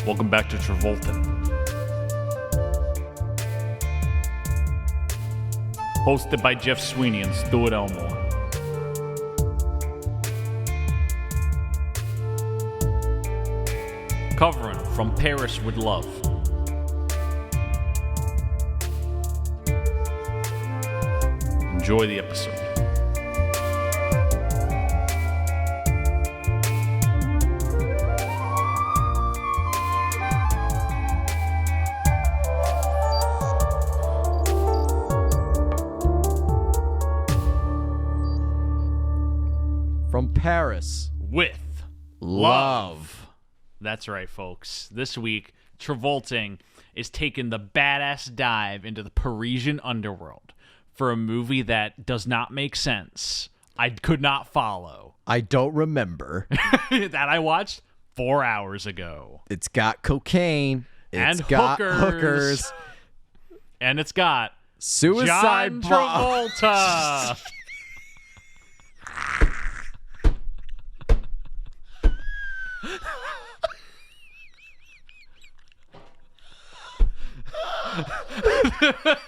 Welcome back to Travolting. Hosted by Jeff Sweeney and Stuart Elmore. Covering From Paris with Love. Enjoy the episode. From Paris With love. That's right, folks. This week, Travolting is taking the badass dive into the Parisian underworld for a movie that does not make sense. I could not follow. I don't remember. That I watched 4 hours ago. It's got cocaine. It's And got hookers. And it's got suicide John bomb. Travolta.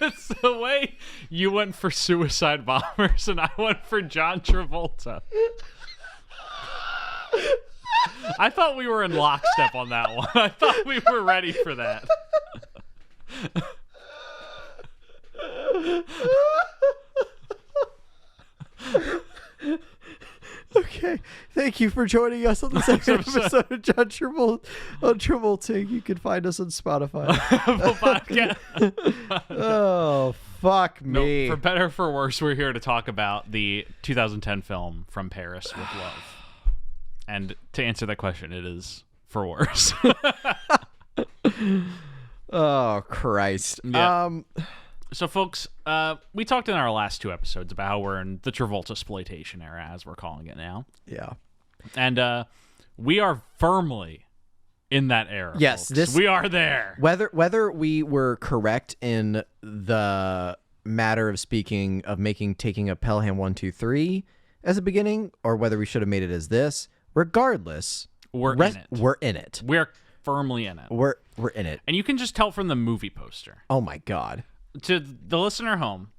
It's the way you went for suicide bombers and I went for John Travolta. I thought we were in lockstep on that one. I thought we were ready for that. Okay, thank you for joining us on the second episode of John Travolting. You can find us on Spotify. Oh, fuck me. No, for better or for worse, we're here to talk about the 2010 film From Paris with Love. And to answer that question, it is for worse. Oh, Christ. Yeah. So, folks, we talked in our last two episodes about how we're in the Travolta exploitation era, as we're calling it now. Yeah. And we are firmly in that era. Yes, folks. We are there. Whether we were correct in the matter of speaking of taking a Pelham 1-2-3 as a beginning, or whether we should have made it as this, regardless, We're in it. We're in it. We're firmly in it. We're in it. And you can just tell from the movie poster. Oh my God. To the listener home,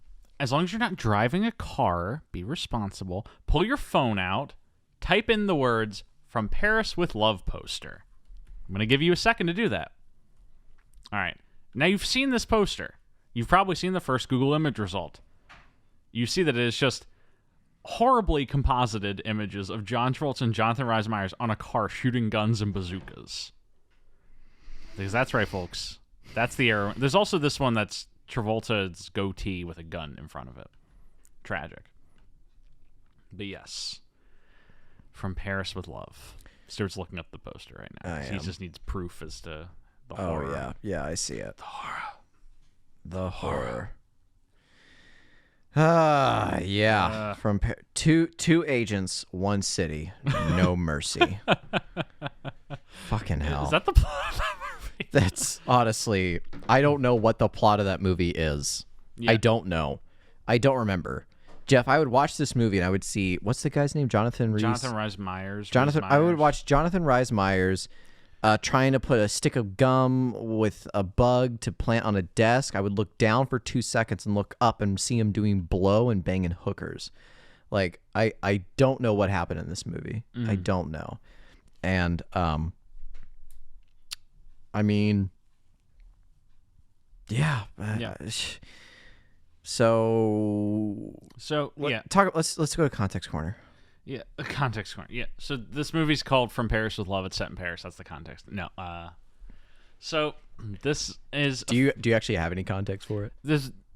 as long as you're not driving a car, be responsible. Pull your phone out, type in the words "From Paris with Love" poster. I'm going to give you a second to do that. All right. Now you've seen this poster. You've probably seen the first Google image result. You see that it is just horribly composited images of John Travolta and Jonathan Rhys Meyers on a car shooting guns and bazookas. Because that's right, folks. That's the era. There's also this one that's Travolta's goatee with a gun in front of it. Tragic. But yes. From Paris with Love. Stuart's looking up the poster right now. He just needs proof as to the horror. Oh, yeah. Yeah, I see it. The horror. Yeah. From two agents, one city, no mercy. Fucking hell. Is that the plot of that movie? That's honestly, I don't know what the plot of that movie is. Yeah. I don't know. I don't remember. Jeff, I would watch this movie and I would see, what's the guy's name? Jonathan Rhys Meyers. I would watch Jonathan Rhys Meyers trying to put a stick of gum with a bug to plant on a desk. I would look down for 2 seconds and look up and see him doing blow and banging hookers. Like, I don't know what happened in this movie. I don't know. And, I mean, yeah. So yeah. Let's go to context corner. Yeah, a context corner. Yeah. So this movie's called From Paris with Love. It's set in Paris. That's the context. No. So this is. Do you actually have any context for it?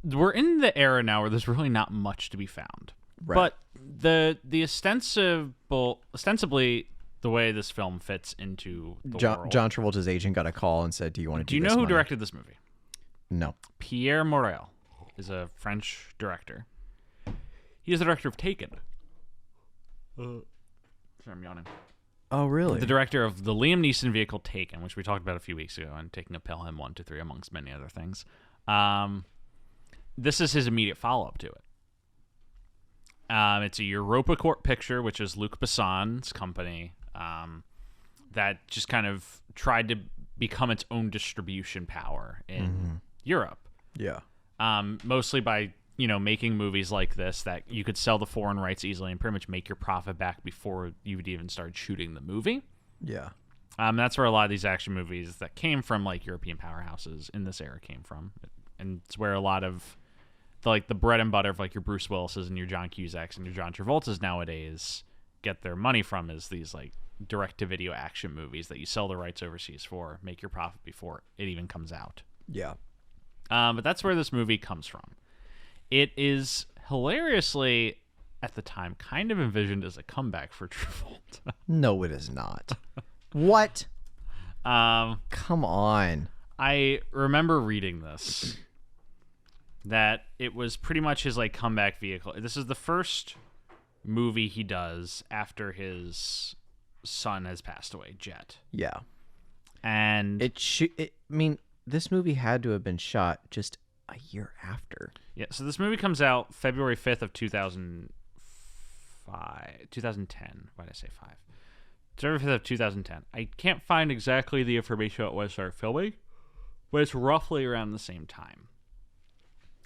We're in the era now where there's really not much to be found. Right. But the ostensibly the way this film fits into the world. John Travolta's agent got a call and said, "Do you want to do you this know who money?" directed this movie? No. Pierre Morel is a French director. He is the director of Taken. Sorry, I'm yawning. Oh, really? The director of the Liam Neeson vehicle Taken, which we talked about a few weeks ago, and Taking a Pelham 1-3, amongst many other things. This is his immediate follow-up to it. It's a Europa Corp picture, which is Luc Besson's company, that just kind of tried to become its own distribution power in Europe. Yeah. Mostly by, making movies like this that you could sell the foreign rights easily and pretty much make your profit back before you would even start shooting the movie. Yeah. That's where a lot of these action movies that came from like European powerhouses in this era came from. And it's where a lot of the bread and butter of like your Bruce Willis's and your John Cusacks and your John Travoltas nowadays get their money from, is these like direct-to-video action movies that you sell the rights overseas for, make your profit before it even comes out. Yeah. But that's where this movie comes from. It is hilariously, at the time, kind of envisioned as a comeback for Travolta. No, it is not. What? Come on. I remember reading this, that it was pretty much his like comeback vehicle. This is the first movie he does after his son has passed away, Jet. Yeah. And this movie had to have been shot just a year after. Yeah, so this movie comes out February 5th of 2010. Why did I say 5? February 5th of 2010. I can't find exactly the information about when it started filming, but it's roughly around the same time.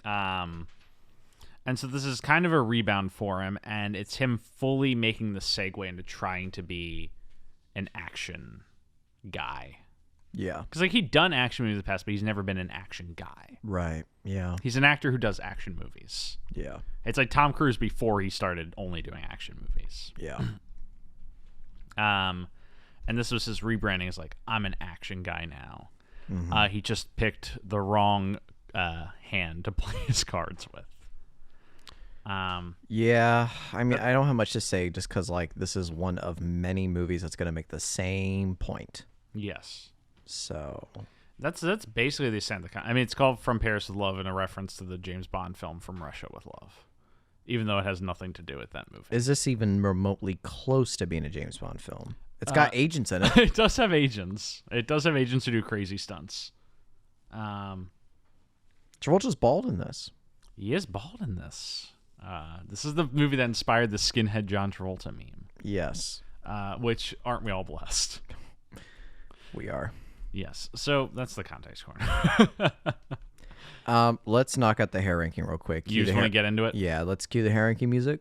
And so this is kind of a rebound for him, and it's him fully making the segue into trying to be an action guy. Yeah. Because like he'd done action movies in the past, but he's never been an action guy. Right. Yeah. He's an actor who does action movies. Yeah. It's like Tom Cruise before he started only doing action movies. Yeah. And this was his rebranding as like, I'm an action guy now. Mm-hmm. He just picked the wrong hand to play his cards with. Yeah, I mean, I don't have much to say just because, like, this is one of many movies that's going to make the same point. Yes. So that's basically the extent of the I mean, it's called From Paris with Love in a reference to the James Bond film From Russia with Love, even though it has nothing to do with that movie. Is this even remotely close to being a James Bond film? It's got agents in it. It does have agents. It does have agents who do crazy stunts. Travolta's bald in this. He is bald in this. This is the movie that inspired the skinhead John Travolta meme. Yes. Which, aren't we all blessed? We are. Yes. So that's the context corner. Let's knock out the hair ranking real quick. You just want to get into it? Yeah, let's cue the hair ranking music.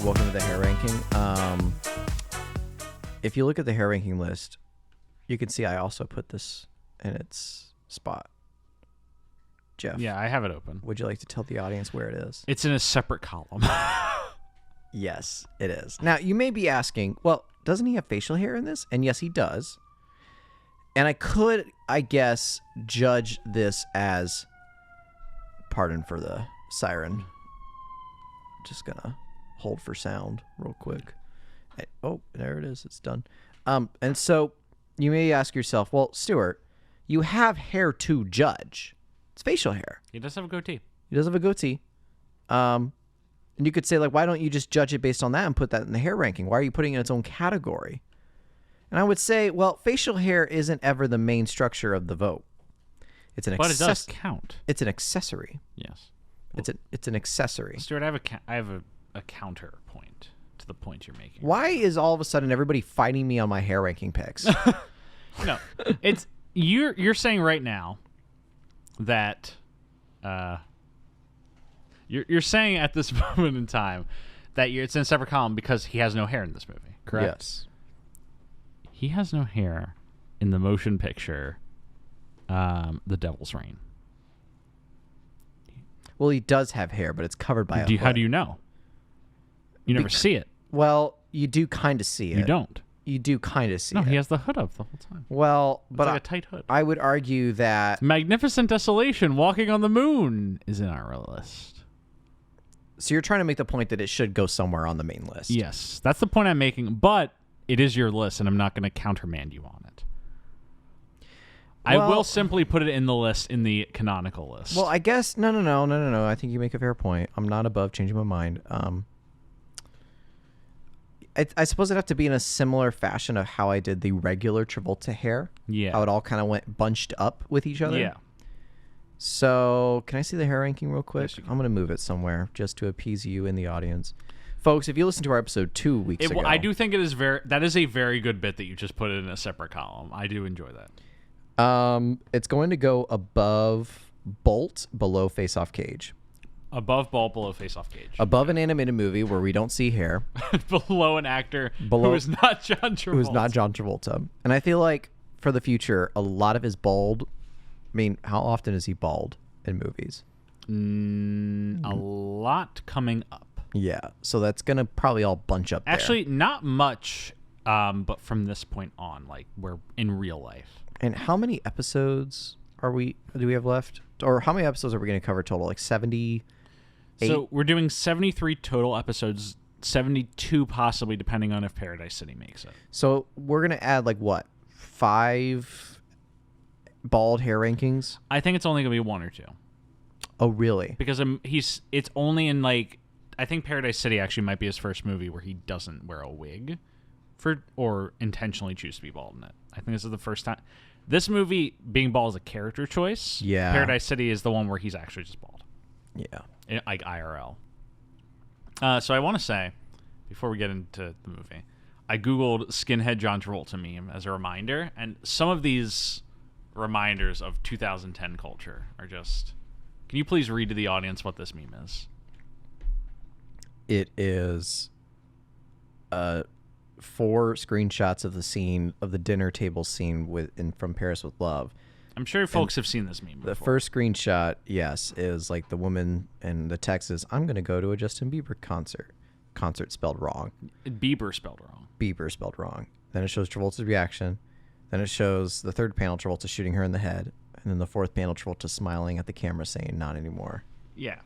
Welcome to the hair ranking. If you look at the hair ranking list, you can see I also put this in its spot. Jeff. Yeah, I have it open. Would you like to tell the audience where it is? It's in a separate column. Yes, it is. Now, you may be asking, well, doesn't he have facial hair in this? And yes, he does. And I could, I guess, judge this as, pardon for the siren. Just gonna hold for sound real quick. Oh, there it is. It's done. And so you may ask yourself, well, Stuart, you have hair to judge. It's facial hair. He does have a goatee. He does have a goatee. And you could say, like, why don't you just judge it based on that and put that in the hair ranking? Why are you putting it in its own category? And I would say, well, facial hair isn't ever the main structure of the vote. It's an But it does count. It's an accessory. Yes. It's an accessory. Stuart, I have a counterpoint to the point you're making. Why is all of a sudden everybody fighting me on my hair ranking picks? No, it's you're saying right now that you're saying at this moment in time that it's in a separate column because he has no hair in this movie, correct? Yes. He has no hair in the motion picture The Devil's Reign. Well, he does have hair, but it's covered by a hood. How do you know? You never see it. Well, you do kind of see it. You don't. You do kind of see it. No, he has the hood up the whole time. Well, It's but like a tight hood. I would argue that... Magnificent Desolation, Walking on the Moon is in our list. So you're trying to make the point that it should go somewhere on the main list. Yes, that's the point I'm making, but it is your list, and I'm not going to countermand you on it. I Well- will simply put it in the list, in the canonical list. Well, I guess no. I think you make a fair point. I'm not above changing my mind. I suppose it'd have to be in a similar fashion of how I did the regular Travolta hair. Yeah. How it all kind of went bunched up with each other. Yeah. So, can I see the hair ranking real quick? Yes, you can. I'm going to move it somewhere just to appease you in the audience. Folks, if you listened to our episode 2 weeks ago. I do think that is a very good bit that you just put it in a separate column. I do enjoy that. It's going to go above Bolt, below Face Off Cage. Above Ball, below Face Off Cage. Above an animated movie where we don't see hair. Below an actor who is not John Travolta. Who's not John Travolta. And I feel like for the future, a lot of his bald. I mean, how often is he bald in movies? A lot coming up. Yeah. So that's going to probably all bunch up there. Actually, not much, but from this point on, like, we're in real life. And how many episodes do we have left? Or how many episodes are we going to cover total? Like 70? So we're doing 73 total episodes, 72 possibly, depending on if Paradise City makes it. So we're going to add like what? 5 bald hair rankings? I think it's only going to be 1 or 2. Oh, really? Because it's only in like, I think Paradise City actually might be his first movie where he doesn't wear a wig or intentionally choose to be bald in it. I think this is the first time. This movie, being bald is a character choice. Yeah. Paradise City is the one where he's actually just bald. Yeah. Like IRL. So I want to say, before we get into the movie, I Googled skinhead John Travolta meme as a reminder, and some of these reminders of 2010 culture are just... Can you please read to the audience what this meme is? It is 4 screenshots of the scene, of the dinner table scene from Paris with Love. I'm sure folks have seen this meme before. The first screenshot, yes, is like the woman, and the text is, I'm going to go to a Justin Bieber concert. Concert spelled wrong. Bieber spelled wrong. Bieber spelled wrong. Then it shows Travolta's reaction. Then it shows the third panel, Travolta shooting her in the head. And then the fourth panel, Travolta smiling at the camera saying, not anymore. Yeah.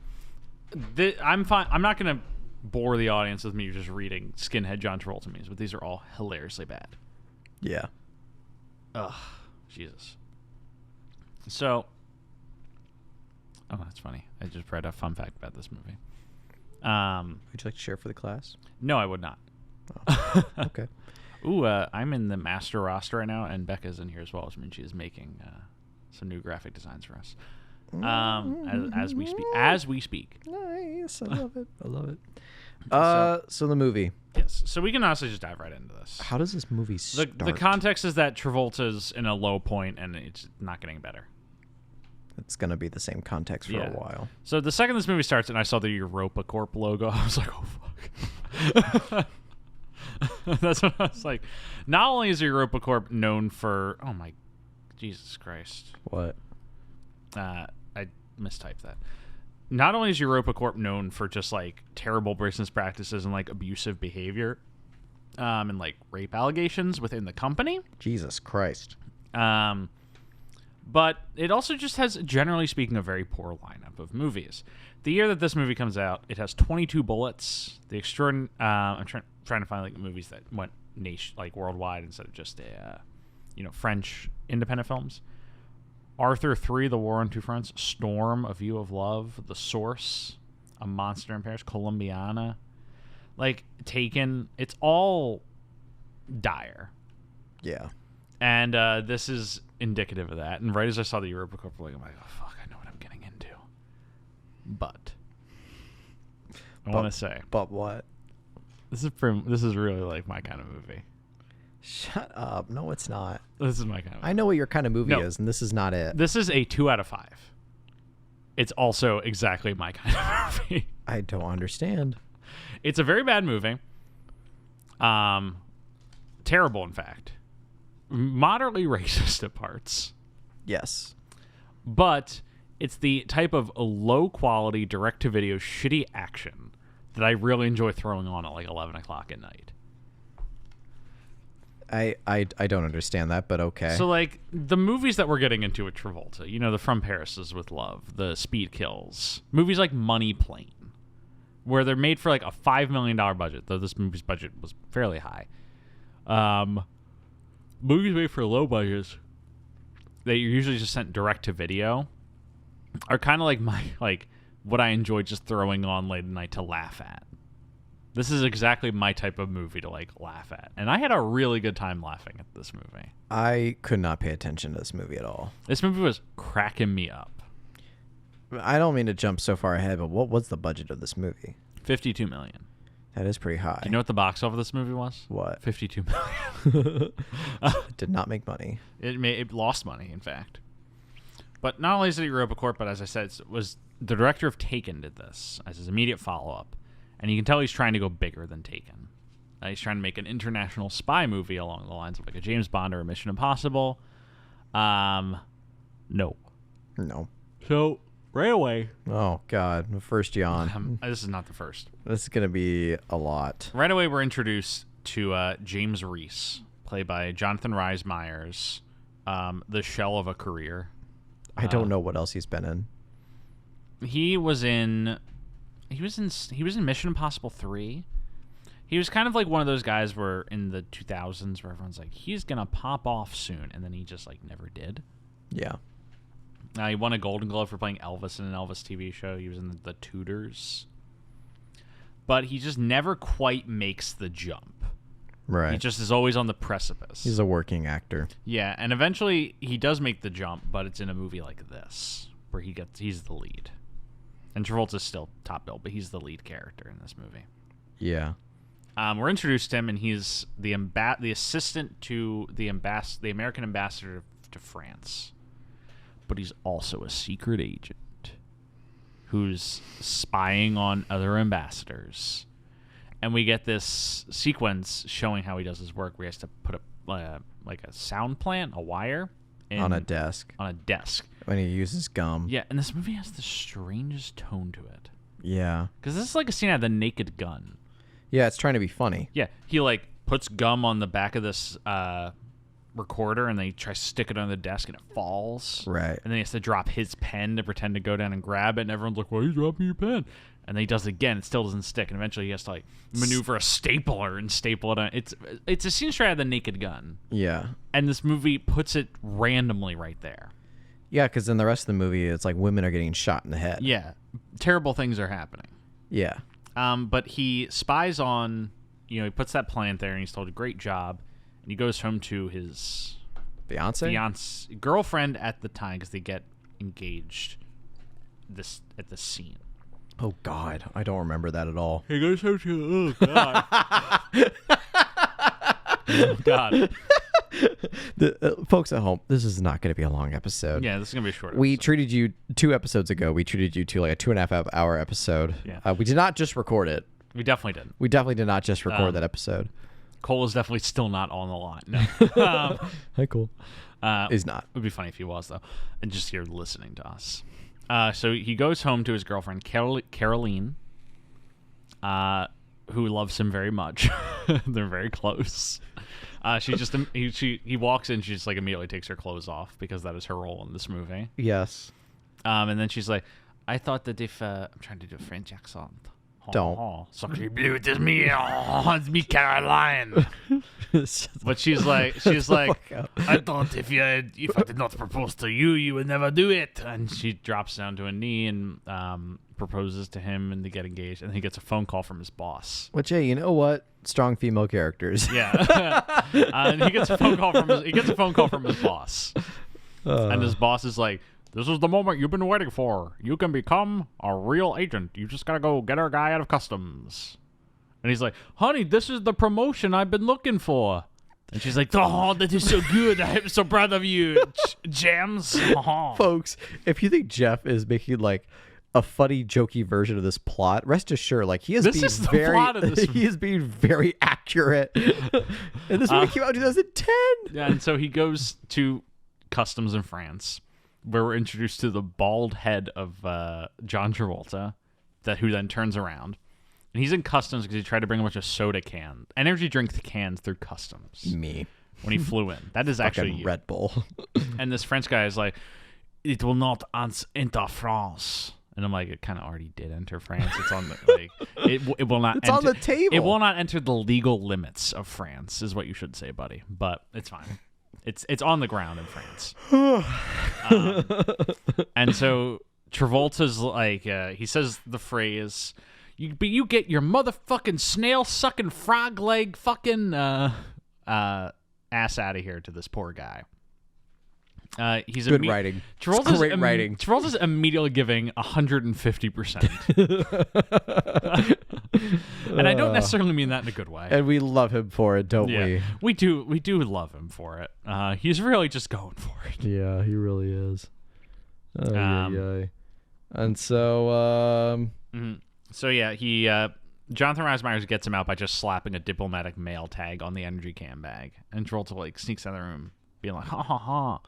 I'm fine. I'm not going to bore the audience with me just reading skinhead John Travolta memes, but these are all hilariously bad. Yeah. Ugh. Jesus. So, oh, that's funny. I just read a fun fact about this movie. Would you like to share for the class? No, I would not. Oh, okay. Ooh, I'm in the master roster right now, and Becca's in here as well. I mean, she is making some new graphic designs for us. As we speak. As we speak. Nice. I love it. I love it. So the movie. Yes. So we can honestly just dive right into this. How does this movie start? The context is that Travolta's in a low point, and it's not getting better. It's going to be the same context for a while. So the second this movie starts and I saw the Europa Corp logo, I was like, oh, fuck. That's what I was like. Not only is Europa Corp known for... Oh, my... Jesus Christ. What? I mistyped that. Not only is Europa Corp known for just, like, terrible business practices and, like, abusive behavior and, like, rape allegations within the company... Jesus Christ. But it also just has, generally speaking, a very poor lineup of movies. The year that this movie comes out, it has 22 bullets. I'm trying to find like movies that went worldwide instead of just French independent films. Arthur 3: The War on Two Fronts, Storm: A View of Love, The Source, A Monster in Paris, Columbiana, like Taken. It's all dire. Yeah. And this is indicative of that. And right as I saw the Europa Corp, I'm like, oh, fuck, I know what I'm getting into. But I want to say. But what? This is really like my kind of movie. Shut up. No, it's not. This is my kind of movie. I know what your kind of movie is, and this is not it. This is a 2 out of 5. It's also exactly my kind of movie. I don't understand. It's a very bad movie. Terrible, in fact. Moderately racist at parts. Yes. But it's the type of low-quality, direct-to-video, shitty action that I really enjoy throwing on at like 11 o'clock at night. I don't understand that, but okay. So, like, the movies that we're getting into with Travolta, the From Paris is with Love, the Speed Kills, movies like Money Plane, where they're made for like a $5 million budget, though this movie's budget was fairly high. Movies made for low budgets that you're usually just sent direct to video are kind of like what I enjoy just throwing on late at night to laugh at. This is exactly my type of movie to like laugh at. And I had a really good time laughing at this movie. I could not pay attention to this movie at all. This movie was cracking me up. I don't mean to jump so far ahead, but what was the budget of this movie? $52 million. That is pretty high. Do you know what the box office of this movie was? What? $52 million. It did not make money. It lost money, in fact. But not only did he rope a court, but as I said, it was the director of Taken did this as his immediate follow-up. And you can tell he's trying to go bigger than Taken. He's trying to make an international spy movie along the lines of like a James Bond or a Mission Impossible. No. So, right away. Oh, God. The first yawn. This is not the first. This is going to be a lot. Right away, we're introduced to James Reese, played by Jonathan Rhys Meyers, the shell of a career. I don't know what else he's been in. He was in Mission Impossible 3. He was kind of like one of those guys where in the 2000s where everyone's like, he's going to pop off soon. And then he just like never did. Yeah. He won a Golden Globe for playing Elvis in an Elvis TV show. He was in The Tudors. But he just never quite makes the jump. Right. He just is always on the precipice. He's a working actor. Yeah, and eventually he does make the jump, but it's in a movie like this where he's the lead. And Travolta's still top bill, but he's the lead character in this movie. Yeah. We're introduced to him, and he's the assistant to the American ambassador to France. But he's also a secret agent who's spying on other ambassadors. And we get this sequence showing how he does his work where he has to put a sound plant, a wire, on a desk. When he uses gum. Yeah, and this movie has the strangest tone to it. Yeah. Because this is like a scene out of The Naked Gun. Yeah, it's trying to be funny. Yeah, he like puts gum on the back of this recorder and then he tries to stick it on the desk and it falls. Right. And then he has to drop his pen to pretend to go down and grab it, and everyone's like, why are you dropping your pen? And then he does it again, it still doesn't stick, and eventually he has to like maneuver a stapler and staple it on. It's a scene straight out of The Naked Gun. Yeah. And this movie puts it randomly right there. Yeah, because in the rest of the movie, it's like women are getting shot in the head. Yeah. Terrible things are happening. Yeah. But he spies on, he puts that plant there and he's told a great job. And he goes home to his girlfriend at the time because they get engaged at the scene. Oh, God. I don't remember that at all. He goes home to, oh, God. Oh, God. Folks at home, this is not going to be a long episode. Yeah, this is going to be a short episode. We treated you 2 episodes ago. We treated you to like a 2.5 hour episode. Yeah. We did not just record it. We definitely did. We definitely did not just record that episode. Cole is definitely still not on the line. No. Hi, Cole. He's not. It would be funny if he was, though. And just here listening to us. So he goes home to his girlfriend, Caroline, who loves him very much. They're very close. He walks in, she just like immediately takes her clothes off because that is her role in this movie. Yes. And then she's like, I thought that if I'm trying to do a French accent. Don't. Sacré bleu, it's me. It's me, Caroline. But she's like, I thought if I did not propose to you, you would never do it. And she drops down to a knee and proposes to him, and they get engaged. And he gets a phone call from his boss. Which, hey, you know what? Strong female characters. Yeah. And he gets a phone call from his boss. And his boss is like, this is the moment you've been waiting for. You can become a real agent. You just gotta go get our guy out of customs. And he's like, honey, this is the promotion I've been looking for. And she's like, oh, that is so good. I'm so proud of you, James. Folks, if you think Jeff is making like a funny, jokey version of this plot, rest assured, like he is being very accurate. And this movie came out in 2010. Yeah, and so he goes to customs in France, where we're introduced to the bald head of John Travolta, who then turns around. And he's in customs because he tried to bring a bunch of energy drink cans through customs. Me. When he flew in. That is actually you. Red Bull. And this French guy is like, it will not enter France. And I'm like, it kind of already did enter France. It's on the, it will not. It's on the table. It will not enter the legal limits of France, is what you should say, buddy. But it's fine. It's on the ground in France. And so Travolta's like, he says the phrase, you get your motherfucking snail-sucking, frog-leg fucking ass out of here to this poor guy. He's good writing. Travolta's great writing. Travolta's immediately giving 150%. And I don't necessarily mean that in a good way. And we love him for it, don't we? We do love him for it. He's really just going for it. Yeah, he really is. And so So yeah, he Jonathan Rhys Meyers gets him out by just slapping a diplomatic mail tag on the energy can bag, and Travolta like sneaks out of the room, being like, "Ha ha ha."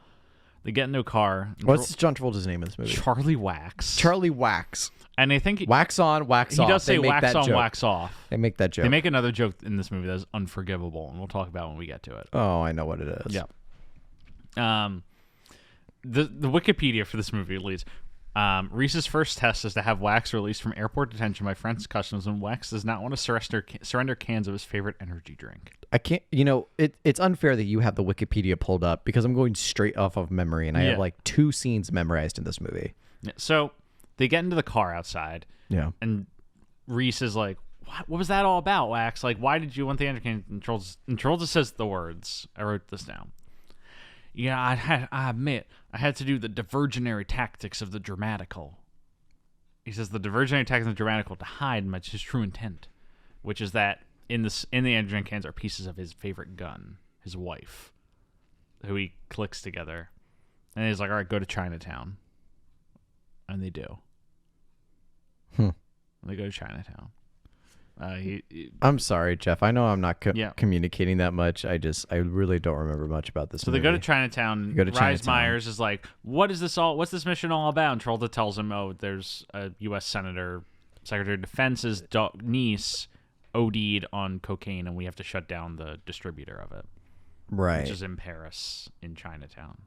They get into a car. What's John Travolta's name in this movie? Charlie Wax. Charlie Wax. And I think wax on, wax off. He does say wax on, wax off. They make that joke. They make another joke in this movie that's unforgivable, and we'll talk about when we get to it. Oh, I know what it is. Yeah. The Wikipedia for this movie leads. Reese's first test is to have Wax released from airport detention by French customs when Wax does not want to surrender cans of his favorite energy drink. I can't, it's unfair that you have the Wikipedia pulled up because I'm going straight off of memory, and I have like 2 scenes memorized in this movie. Yeah, so they get into the car outside. Yeah. And Reese is like, what was that all about, Wax? Like, why did you want the energy can? And Travolta says the words. I wrote this down. Yeah, I admit, I had to do the diversionary tactics of the dramatical. He says the diversionary tactics of the dramatical to hide his true intent, which is that in the energy cans are pieces of his favorite gun, his wife, who he clicks together. And he's like, all right, go to Chinatown. And they do. They go to Chinatown. I'm sorry, Jeff. I know I'm not communicating that much. I really don't remember much about this movie. So they go to Chinatown. Rhys Meyers is like, what's this mission all about? And Travolta tells him, there's a U.S. Senator, Secretary of Defense's niece OD'd on cocaine, and we have to shut down the distributor of it. Right. Which is in Paris, in Chinatown.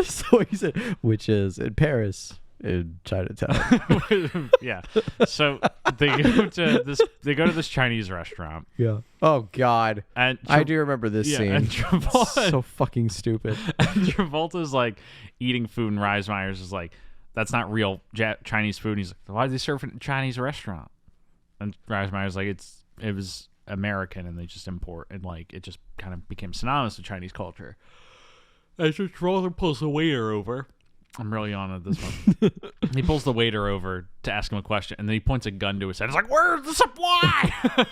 So he said, which is in Paris, in Chinatown. Yeah. So they go to this Chinese restaurant. Yeah. Oh God. And I do remember this scene. And Travolta, so fucking stupid. And Travolta's like eating food, and Rhys Meyers is like, "That's not real Chinese food." And he's like, "Why did they serve it in a Chinese restaurant?" And Rhys Meyers is like, it was American, and they just import, and like it just kind of became synonymous with Chinese culture. And so Travolta pulls the waiter over. I'm really on at this one. He pulls the waiter over to ask him a question, and then he points a gun to his head. He's like, "Where's the supply?"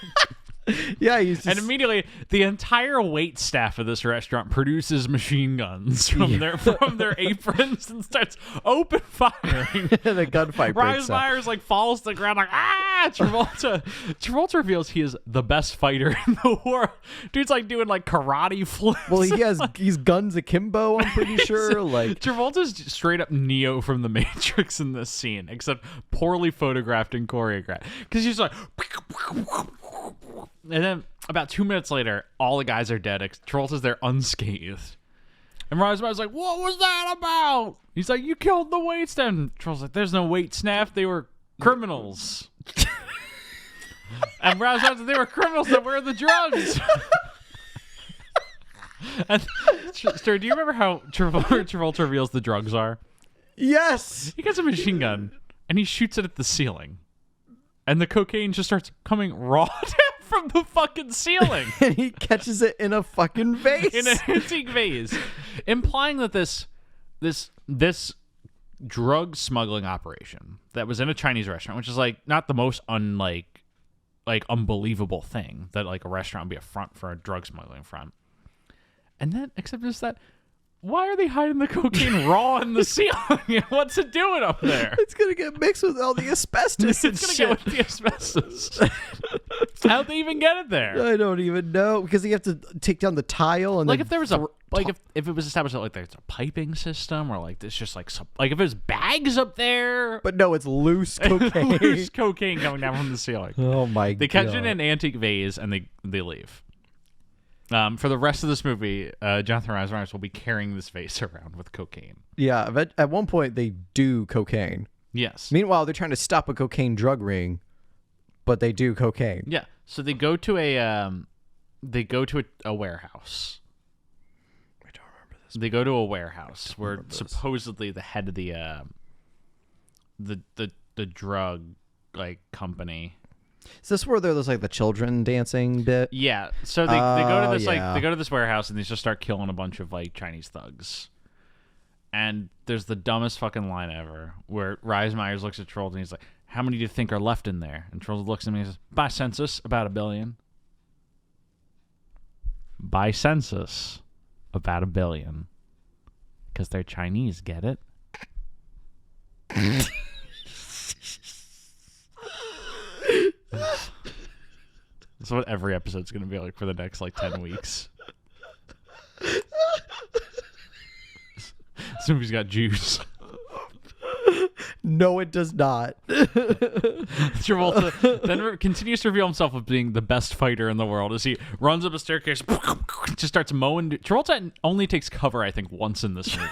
Yeah, and immediately the entire wait staff of this restaurant produces machine guns from their aprons and starts open firing. And a gunfight breaks out. Rhys Meyers like falls to the ground like, ah! Travolta reveals he is the best fighter in the world. Dude's like doing like karate flips. Well, he's guns akimbo, I'm pretty sure. Like Travolta's straight up Neo from the Matrix in this scene, except poorly photographed and choreographed. Because he's like, and then about 2 minutes later, all the guys are dead. Travolta's there unscathed. And Rhys Meyers like, "What was that about?" He's like, "You killed the waitstaff." And Travolta's like, "There's no wait staff. They were criminals." And Rhys Meyers like, "They were criminals that were the drugs." And Stuart, do you remember how Travolta reveals the drugs are? Yes. He gets a machine gun and he shoots it at the ceiling. And the cocaine just starts coming raw down from the fucking ceiling. And he catches it in a fucking vase. In an antique vase. Implying that this drug smuggling operation that was in a Chinese restaurant, which is like not the most unbelievable thing that like a restaurant would be a front for a drug smuggling front. And then, except just that, why are they hiding the cocaine raw in the ceiling? What's it doing up there? It's going to get mixed with all the asbestos. It's going to get with the asbestos. How'd they even get it there? I don't even know. Because you have to take down the tile. And like if there was if it was established that like there's a piping system, or like there's just like if there's bags up there. But no, it's loose cocaine. Loose cocaine coming down from the ceiling. Oh my God. They catch it in an antique vase and they leave. For the rest of this movie, Jonathan Rhys Meyers will be carrying this vase around with cocaine. Yeah, but at one point they do cocaine. Yes. Meanwhile, they're trying to stop a cocaine drug ring, but they do cocaine. Yeah. So they go to a warehouse. I don't remember this. They go to a warehouse where supposedly the head of the drug like company. Is this where there's like the children dancing bit? Yeah. So they go to this yeah. they go to this warehouse and they just start killing a bunch of like Chinese thugs. And there's the dumbest fucking line ever where Rhys Meyers looks at Travolta and he's like, "How many do you think are left in there?" And Travolta looks at me and says, "By census, about 1 billion." By census, about 1 billion. Because they're Chinese, get it? That's what every episode's going to be like for the next, 10 weeks. This movie's got juice. No, it does not. Travolta then continues to reveal himself as being the best fighter in the world as he runs up a staircase, just starts mowing. Travolta only takes cover, I think, once in this movie.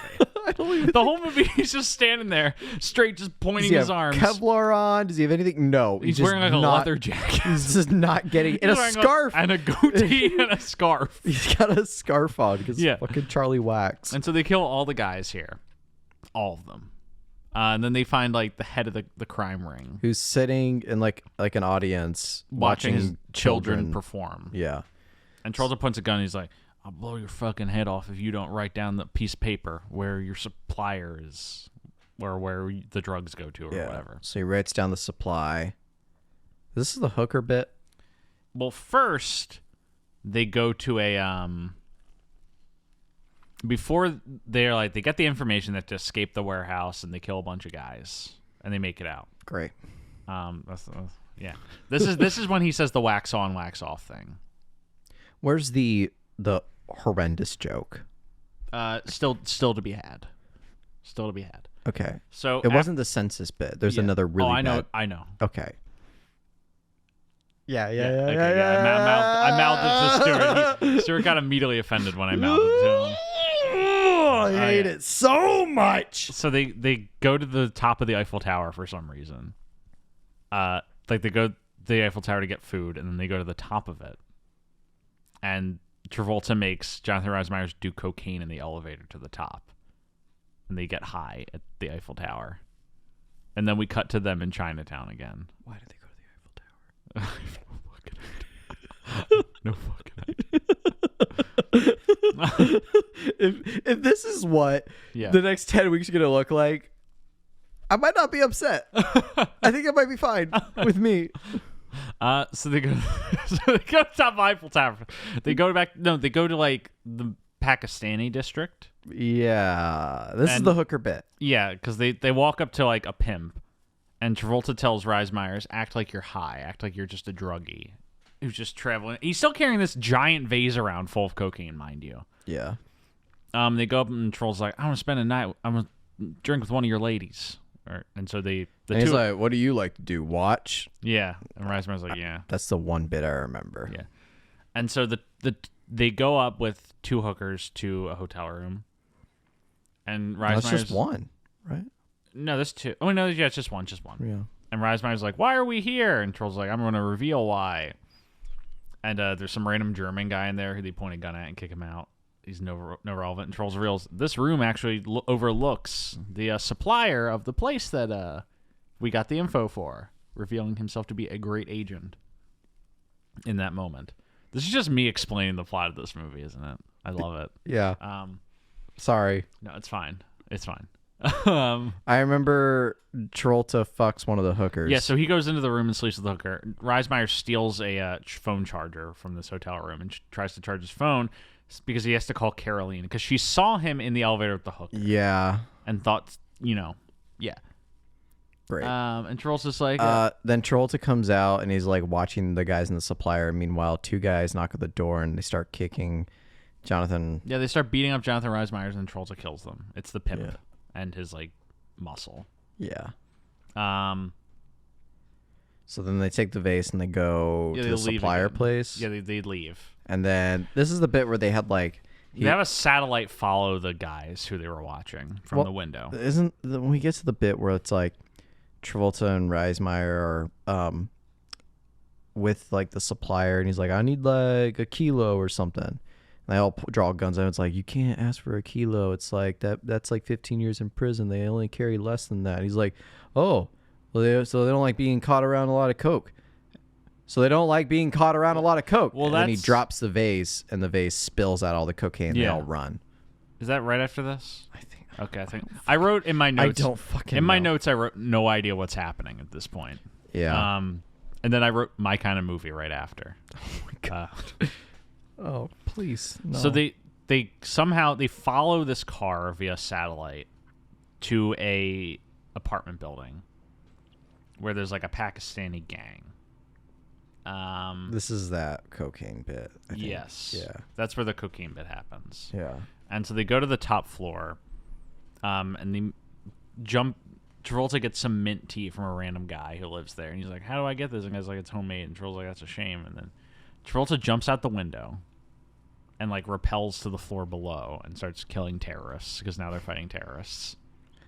The whole movie, he's just standing there, straight, just pointing his arms. Kevlar on? Does he have anything? No. He's wearing a leather jacket. He's just not getting... And a scarf. And a goatee and a scarf. He's got a scarf on because fucking Charlie Wax. And so they kill all the guys here. All of them. And then they find the head of the crime ring, who's sitting in like an audience watching his children perform. Yeah. And Travolta points a gun and he's like, "I'll blow your fucking head off if you don't write down the piece of paper where your supplier is, or where the drugs go to, or whatever." So he writes down the supply. This is the hooker bit. Well, first they go to a before they get the information that to escape the warehouse and they kill a bunch of guys and they make it out. Great. This is when he says the wax on, wax off thing. Where's the horrendous joke? Still to be had. Still to be had. Okay. So it wasn't the census bit. There's another really bad. I know. Okay. Yeah. I mouthed it to Stuart. Stuart got immediately offended when I mouthed it to him. I hate it so much. So they go to the top of the Eiffel Tower for some reason. They go to the Eiffel Tower to get food, and then they go to the top of it. And Travolta makes Jonathan Rhys Meyers do cocaine in the elevator to the top. And they get high at the Eiffel Tower. And then we cut to them in Chinatown again. Why did they go to the Eiffel Tower? No fucking idea. If this is what the next 10 weeks are going to look like, I might not be upset. I think it might be fine with me. So they go to the top of Eiffel Tower. They go to the Pakistani district. Yeah. This is the hooker bit. Yeah, because they walk up to a pimp, and Travolta tells Rhys Meyers, "Act like you're high. Act like you're just a druggie who's just traveling." He's still carrying this giant vase around full of cocaine, mind you. Yeah. They go up and Travolta's like, "I want to spend a night. I'm gonna drink with one of your ladies." And so he's like, "What do you like to do? Watch?" Yeah. And Rhys Meyers like, "Yeah." That's the one bit I remember. Yeah. And so they go up with two hookers to a hotel room. And Rhys Meyers... That's just one, right? No, there's two. Oh, no, yeah, it's just one. Yeah. And Rhys Meyers like, "Why are we here?" And Troll's like, "I'm going to reveal why." And there's some random German guy in there who they point a gun at and kick him out. He's no relevant. And Trolls reveals this room actually overlooks the supplier of the place that we got the info for, revealing himself to be a great agent in that moment. This is just me explaining the plot of this movie, isn't it? I love it. Yeah. Sorry. No, it's fine. It's fine. I remember Travolta fucks one of the hookers. Yeah, so he goes into the room and sleeps with the hooker. Rhys Meyers steals a phone charger from this hotel room and tries to charge his phone because he has to call Caroline because she saw him in the elevator with the hooker. Yeah. And thought, yeah. Great. And Travolta's like... then Travolta comes out and he's like watching the guys in the supplier. Meanwhile, two guys knock at the door and they start kicking Jonathan. Yeah, they start beating up Jonathan Rhys Meyers and Travolta kills them. It's the pimp and his muscle. Yeah. So then they take the vase and they go to the supplier place. Yeah, they leave. And then this is the bit where they had they have a satellite follow the guys who they were watching from the window. When we get to the bit where it's like Travolta and Rhys Meyers are with like the supplier, and he's like, I need like a kilo or something. And they all draw guns out. It's like, you can't ask for a kilo. It's like that's like 15 years in prison. They only carry less than that. He's like, oh, well, so they don't like being caught around a lot of coke. Well, And then he drops the vase, and the vase spills out all the cocaine. And they all run. Is that right after this? I think. Okay, I wrote in my notes. I don't fucking In my know. notes, I wrote no idea what's happening at this point. Yeah. And then I wrote my kind of movie right after. Oh my god. Oh, please. No. So they somehow follow this car via satellite to a apartment building where there's like a Pakistani gang. This is that cocaine bit. I think. Yes. Yeah. That's where the cocaine bit happens. Yeah. And so they go to the top floor, and they jump. Travolta gets some mint tea from a random guy who lives there, and he's like, "How do I get this?" And the guy's like, "It's homemade." And Travolta's like, "That's a shame." And then Travolta jumps out the window and like rappels to the floor below and starts killing terrorists because now they're fighting terrorists.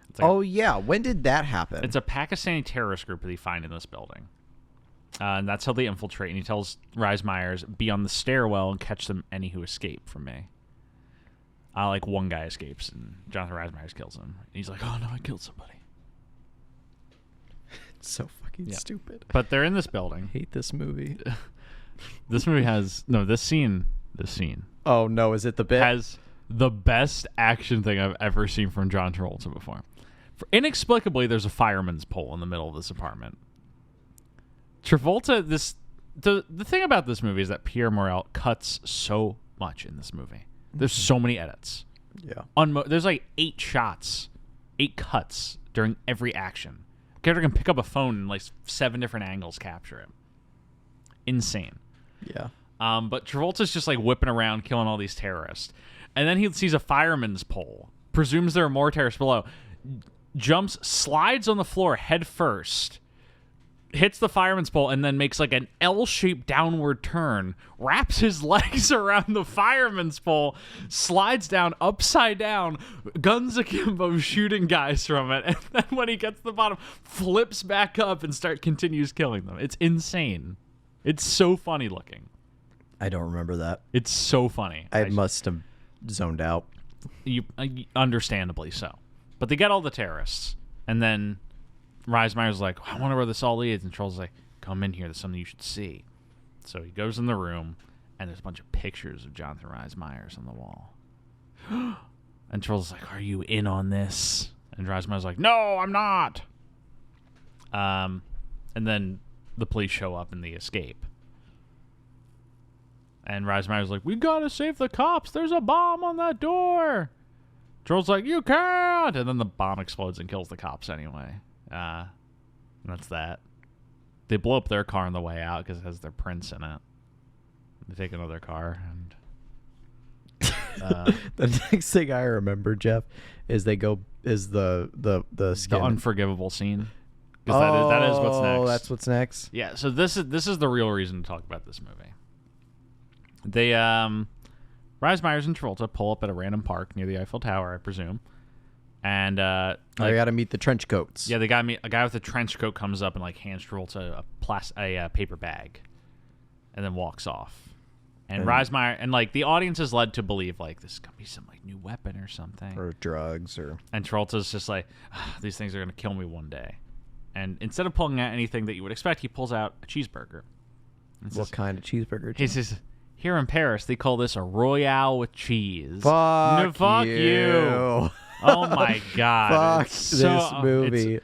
It's like yeah. When did that happen? it's a Pakistani terrorist group that they find in this building. And that's how they infiltrate. And he tells Rhys Meyers, be on the stairwell and catch them any who escape from me. Like one guy escapes, and Jonathan Rhys Meyers kills him. And he's like, oh no, I killed somebody. It's so fucking stupid. But they're in this building. I hate this movie. This movie has this scene Oh no, is it the bit? has the best action thing I've ever seen from John Travolta before. Inexplicably, there's a fireman's pole in the middle of this apartment. Travolta, the thing about this movie is that Pierre Morel cuts so much in this movie. There's so many edits. Yeah. There's like 8 cuts during every action. A character can pick up a phone and like 7 different angles capture it. Insane. Yeah. But Travolta's just like whipping around, killing all these terrorists. And then he sees a fireman's pole, presumes there are more terrorists below, jumps, slides on the floor head first, hits the fireman's pole, and then makes like an L-shaped downward turn, wraps his legs around the fireman's pole, slides down upside down, guns akimbo, shooting guys from it, and then when he gets to the bottom, flips back up and continues killing them. It's insane. It's so funny looking. I don't remember that. It's so funny. I must have zoned out. Understandably so. But they get all the terrorists, and then Rhys Meyers is like, I wonder where this all leads. And Troll's like, come in here. There's something you should see. So he goes in the room, and there's a bunch of pictures of Jonathan Rhys Meyers on the wall. And Troll's like, are you in on this? And Rhys Meyers is like, no, I'm not. And then the police show up and they escape. And Rhys Meyers is like, we gotta save the cops. There's a bomb on that door. Troll's like, you can't. And then the bomb explodes and kills the cops anyway. And that's that. They blow up their car on the way out because it has their prints in it. They take another car and the next thing I remember, Jeff, is the skin. the Unforgivable scene. Because that is what's next. Oh, that's what's next. Yeah. So this is the real reason to talk about this movie. They Rhys Meyers and Travolta pull up at a random park near the Eiffel Tower, I presume. And I got to meet the trench coats. Yeah, a guy with a trench coat comes up and like hands Travolta a paper bag, and then walks off. And Rhys Meyers and like the audience is led to believe like this is gonna be some like new weapon or something, or drugs, or. And Travolta's just like, these things are gonna kill me one day. And instead of pulling out anything that you would expect, he pulls out a cheeseburger. What kind of cheeseburger? He says, here in Paris, they call this a Royale with cheese. Fuck you. Oh my God. Fuck this movie.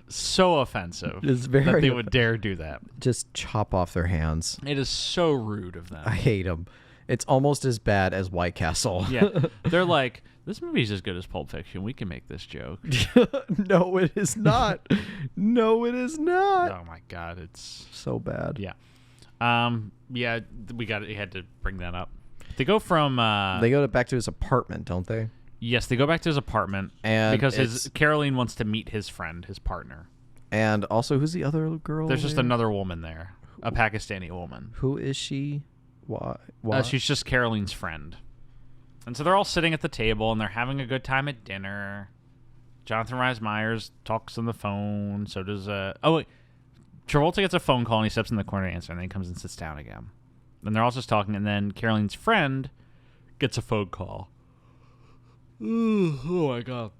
It's so offensive It's very that they would dare do that. Just chop off their hands. It is so rude of them. I hate them. It's almost as bad as White Castle. Yeah. They're like, this movie's as good as Pulp Fiction. We can make this joke. No, it is not. No, it is not. Oh my God. It's so bad. Yeah. Yeah, he had to bring that up. They go from they go back to his apartment, don't they? Yes, they go back to his apartment and because Caroline wants to meet his friend, his partner. And also, who's the other girl? There's just another woman there, a Pakistani woman. Who is she? Why? She's just Caroline's friend. And so they're all sitting at the table and they're having a good time at dinner. Jonathan Rhys Meyers talks on the phone. So does Travolta gets a phone call and he steps in the corner to answer, and then he comes and sits down again. And they're all just talking, and then Caroline's friend gets a phone call. Ooh, oh my god.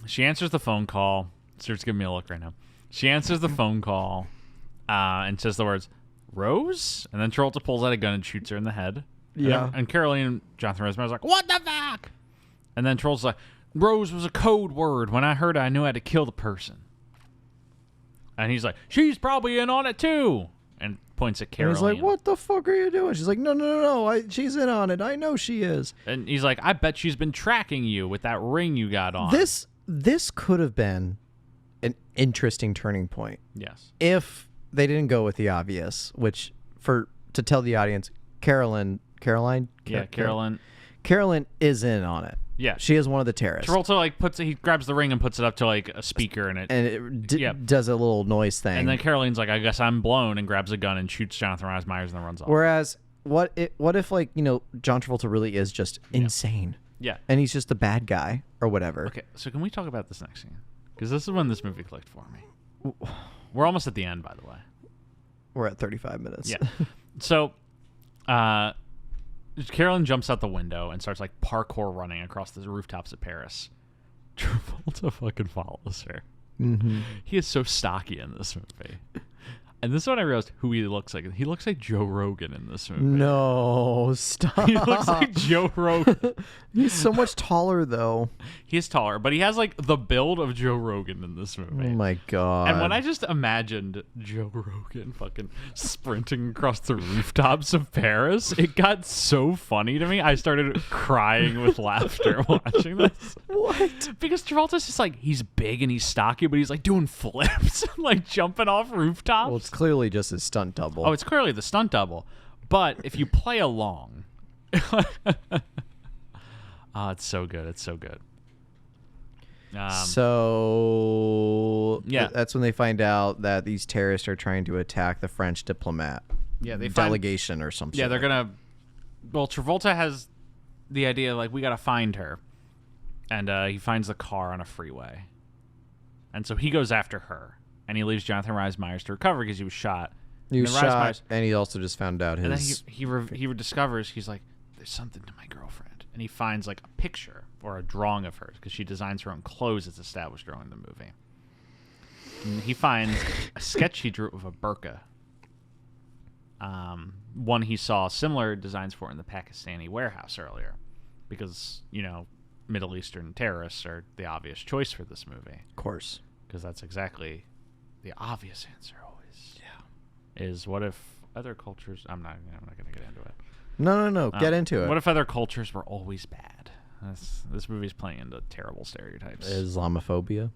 She answers the phone call. Stuart's giving me a look right now. She answers the phone call and says the words, Rose? And then Travolta pulls out a gun and shoots her in the head. Yeah. And Caroline and Jonathan Rhys-Meyer's like, what the fuck? And then Travolta's like, Rose was a code word. When I heard it, I knew I had to kill the person. And he's like, she's probably in on it too. And points at Caroline. And he's like, what the fuck are you doing? She's like, no. She's in on it. I know she is. And he's like, I bet she's been tracking you with that ring you got on. This could have been an interesting turning point. Yes. If they didn't go with the obvious, which to tell the audience, Caroline is in on it. Yeah. She is one of the terrorists. Travolta he grabs the ring and puts it up to like a speaker and it does a little noise thing. And then Caroline's like, I guess I'm blown, and grabs a gun and shoots Jonathan Rhys-Meyers and then runs off. Whereas what if like, John Travolta really is just insane. Yeah. And he's just the bad guy or whatever. Okay, so can we talk about this next scene? Because this is when this movie clicked for me. We're almost at the end, by the way. We're at 35 minutes. Yeah. So, Caroline jumps out the window and starts like parkour running across the rooftops of Paris. Travolta fucking follows her. Mm-hmm. He is so stocky in this movie. And this is when I realized who he looks like. He looks like Joe Rogan in this movie. No, stop. He looks like Joe Rogan. He's so much taller, though. He is taller, but he has like the build of Joe Rogan in this movie. Oh my god. And when I just imagined Joe Rogan fucking sprinting across the rooftops of Paris, it got so funny to me. I started crying with laughter watching this. What? Because Travolta's just like, he's big and he's stocky, but he's like doing flips and like jumping off rooftops. Well, it's clearly just his stunt double. Oh, it's clearly the stunt double. But if you play along, it's so good. It's so good. So yeah, that's when they find out that these terrorists are trying to attack the French diplomat. Yeah, they delegation or something. Yeah, they're gonna. Well, Travolta has the idea like we gotta find her, and he finds the car on a freeway, and so he goes after her. And he leaves Jonathan Rhys-Meyers to recover because he was shot. He was shot, and he also just found out his... And then he discovers, he's like, there's something to my girlfriend. And he finds like a picture or a drawing of hers because she designs her own clothes as established during the movie. And he finds a sketch he drew of a burqa. One he saw similar designs for in the Pakistani warehouse earlier. Because, Middle Eastern terrorists are the obvious choice for this movie. Of course. Because that's exactly... the obvious answer always is what if other cultures... I'm not going to get into it. No. Get into it. What if other cultures were always bad? This movie's playing into terrible stereotypes. Islamophobia.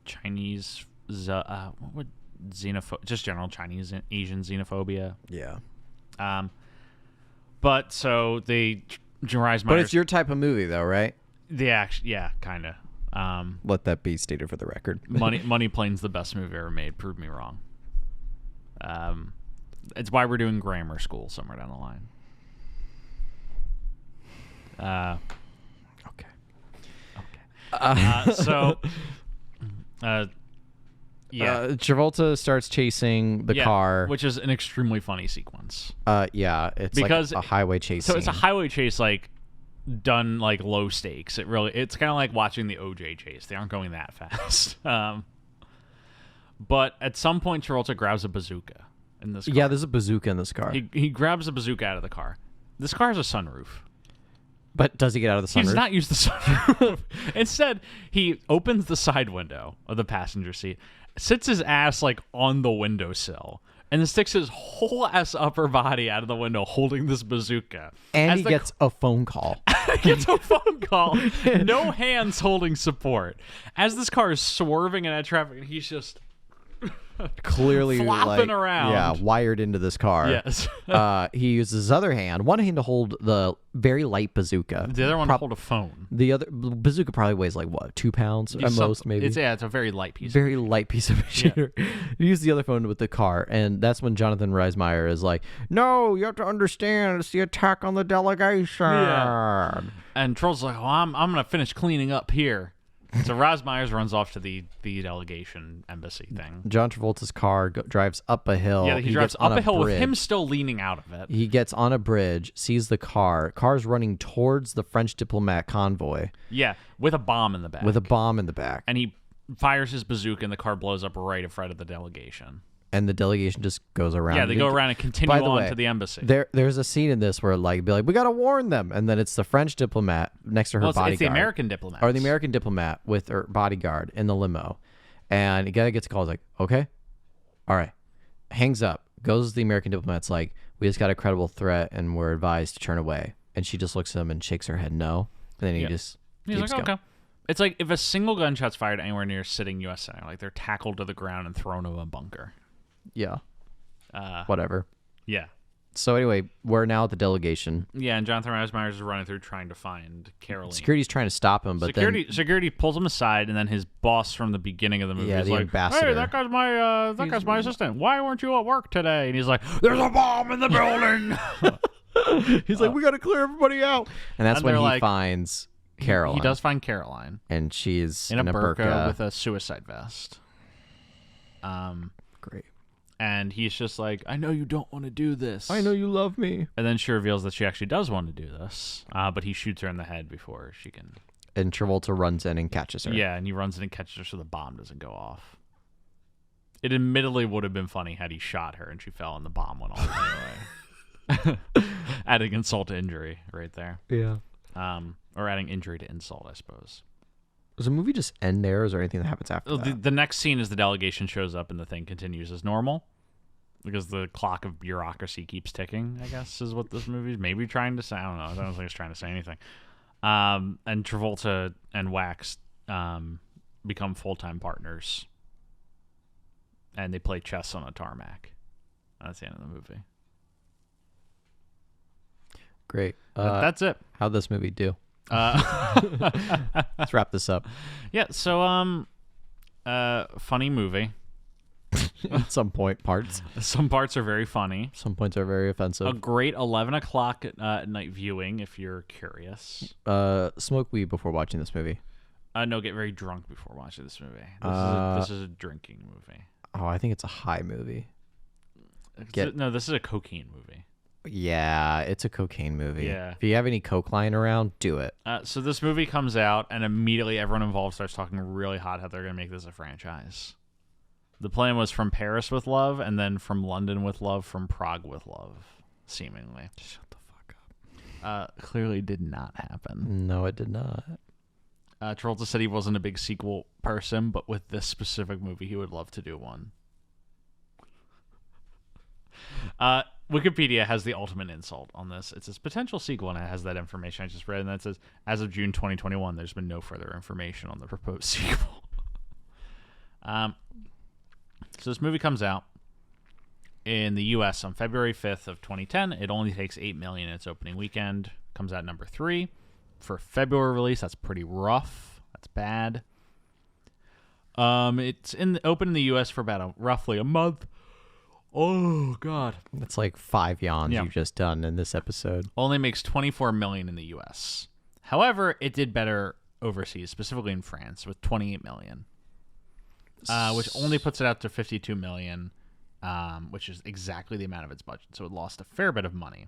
Chinese... what would just general Chinese and Asian xenophobia. Yeah. But so they... But it's your type of movie, though, right? Yeah, kind of. Let that be stated for the record. Money Plane's the best movie ever made. Prove me wrong. It's why we're doing grammar school somewhere down the line. Travolta starts chasing the car, which is an extremely funny sequence. It's because like a highway chase. So it's a highway chase, like done like low stakes. It's kind of like watching the OJ chase. They aren't going that fast. But at some point, Travolta grabs a bazooka in this car. Yeah, there's a bazooka in this car. He grabs a bazooka out of the car. This car has a sunroof. But does he get out of the sunroof? He does not use the sunroof. Instead, he opens the side window of the passenger seat, sits his ass like on the windowsill, and then sticks his whole ass upper body out of the window holding this bazooka. And he gets a phone call. No hands holding support. As this car is swerving in that traffic, he's just clearly flopping around. Yeah, wired into this car. Yes. He uses his other hand, one hand to hold the very light bazooka. The other one to hold a phone. The other bazooka probably weighs like what, 2 pounds at most, maybe. It's a very light piece. Very light piece of machinery. Yeah. He used the other phone with the car, and that's when Jonathan Rhys-Meyers is like, "No, you have to understand, it's the attack on the delegation." Yeah. And Troll's like, "Oh, I'm gonna finish cleaning up here." So Roz Myers runs off to the delegation embassy thing. John Travolta's car drives up a hill. Yeah, he drives gets on up a hill with bridge. him still leaning out of it. He gets on a bridge, sees the car. Car's running towards the French diplomat convoy. Yeah, with a bomb in the back. With a bomb in the back. And he fires his bazooka and the car blows up right in front of the delegation. And the delegation just goes around. Yeah, they go around and continue on to the embassy. There's a scene in this where be like, we got to warn them. And then it's the French diplomat next to her bodyguard. It's the American diplomat. Or the American diplomat with her bodyguard in the limo. And the guy gets a call. He's like, okay. All right. Hangs up. Goes to the American diplomat's like, we just got a credible threat and we're advised to turn away. And she just looks at him and shakes her head no. And then he just keeps going. Okay. It's like if a single gunshot's fired anywhere near a sitting U.S. senator, like they're tackled to the ground and thrown to a bunker. Yeah. Whatever. Yeah. So anyway, we're now at the delegation. Yeah, and Jonathan Rhys Meyers is running through trying to find Caroline. Security's trying to stop him, but security pulls him aside, and then his boss from the beginning of the movie is the like, ambassador. "Hey, that guy's my assistant. Why weren't you at work today?" And he's like, "There's a bomb in the building." He's like, "We got to clear everybody out." And that's when he finds Caroline. He does find Caroline, and she's in a burqa with a suicide vest. Great. And he's just like, I know you don't want to do this. I know you love me. And then she reveals that she actually does want to do this, but he shoots her in the head before she can. And Travolta runs in and catches her. Yeah, and he runs in and catches her so the bomb doesn't go off. It admittedly would have been funny had he shot her and she fell and the bomb went all the way away. Adding insult to injury right there. Yeah. Or adding injury to insult, I suppose. Does the movie just end there, or is there anything that happens after that? The next scene is the delegation shows up and the thing continues as normal. Because the clock of bureaucracy keeps ticking, I guess, is what this movie's maybe trying to say. I don't know. I don't think it's trying to say anything. And Travolta and Wax become full-time partners. And they play chess on a tarmac. That's the end of the movie. Great. That's it. How'd this movie do? Let's wrap this up. Yeah, so funny movie. At some point, parts. Some parts are very funny. Some points are very offensive. A great 11 o'clock at night viewing, if you're curious. Smoke weed before watching this movie. No, get very drunk before watching this movie. This is a drinking movie. Oh, I think it's a high movie. No, this is a cocaine movie. Yeah, it's a cocaine movie. Yeah. If you have any coke lying around, do it. So this movie comes out, and immediately everyone involved starts talking really hot how they're going to make this a franchise. The plan was From Paris with Love, and then From London with Love, From Prague with Love, seemingly. Shut the fuck up. Clearly did not happen. No, it did not. Travolta said he wasn't a big sequel person, but with this specific movie, he would love to do one. Wikipedia has the ultimate insult on this. It's a potential sequel, and it has that information I just read, and that says, as of June 2021, there's been no further information on the proposed sequel. So this movie comes out in the U.S. on February 5th of 2010. It only takes $8 million in its opening weekend. Comes out number 3. For February release, that's pretty rough. That's bad. It's open in the U.S. for about roughly a month. Oh, God. That's like 5 yawns you've just done in this episode. Only makes $24 million in the U.S. However, it did better overseas, specifically in France, with $28 million. Which only puts it out to $52 million, which is exactly the amount of its budget. So it lost a fair bit of money.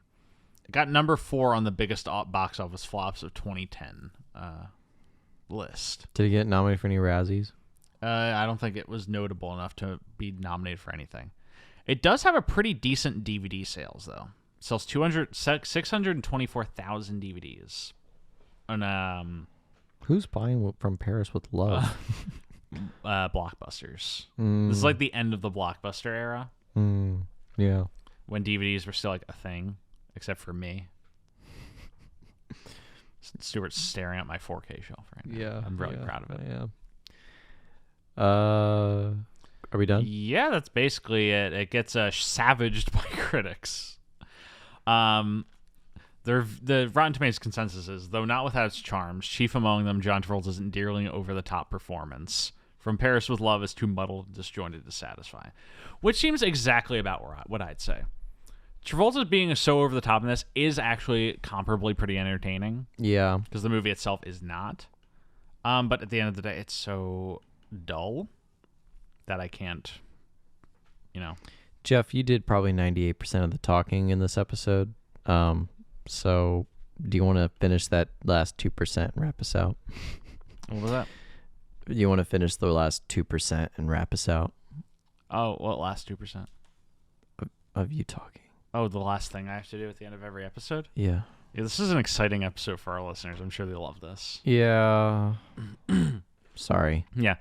It got number 4 on the biggest box office flops of 2010 list. Did it get nominated for any Razzies? I don't think it was notable enough to be nominated for anything. It does have a pretty decent DVD sales, though. It sells 624,000 DVDs. And who's buying From Paris with Love? Blockbusters. This is like the end of the Blockbuster era. Yeah. When DVDs were still like a thing, except for me. Stuart's staring at my 4K shelf right now. Yeah. I'm really proud of it. Yeah. Are we done? Yeah, that's basically it. It gets savaged by critics. The Rotten Tomatoes consensus is, though not without its charms, chief among them John Travolta's endearing over-the-top performance. From Paris with Love is too muddled and disjointed to satisfy. Which seems exactly about what I'd say. Travolta's being so over-the-top in this is actually comparably pretty entertaining. Yeah. Because the movie itself is not. But at the end of the day, it's so dull that I can't, Jeff, you did probably 98% of the talking in this episode. So do you want to finish that last 2% and wrap us out? What was that? You want to finish the last 2% and wrap us out? Oh, what last 2%? Of you talking. Oh, the last thing I have to do at the end of every episode? Yeah. Yeah, this is an exciting episode for our listeners. I'm sure they love this. Yeah. Sorry. Yeah.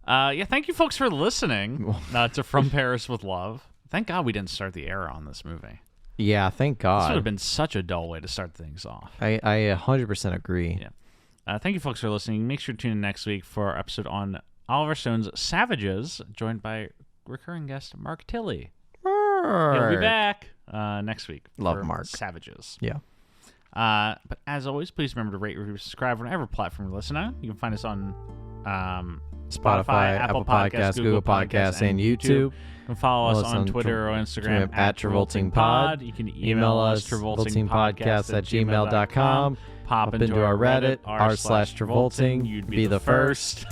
Thank you folks for listening to From Paris with Love. Thank God we didn't start the era on this movie. Yeah, thank God. This would have been such a dull way to start things off. I 100% agree. Yeah. Thank you folks for listening. Make sure to tune in next week for our episode on Oliver Stone's Savages, joined by recurring guest Mark Tilley. He'll be back next week. Love for Mark. Savages. Yeah. But as always, please remember to rate, review, subscribe on whatever platform you listen on. You can find us on Spotify, Apple Podcasts, Google Podcasts, and YouTube. You can follow us on Twitter or Instagram at Travolting Pod. You can email us travoltingpodcast@gmail.com. Pop into our Reddit, r/Travolting. You'd be the first.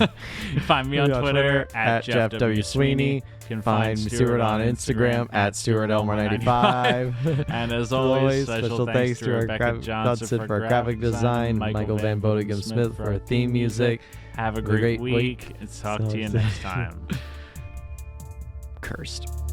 Find me on Twitter at Jeff W. Sweeney. You can find Stuart on Instagram at Stuart Elmore 95. And as always, special thanks to Rebecca Johnson for graphic design, Michael Van Bodegum Smith for theme music. Have a great week and talk to you next time. Cursed.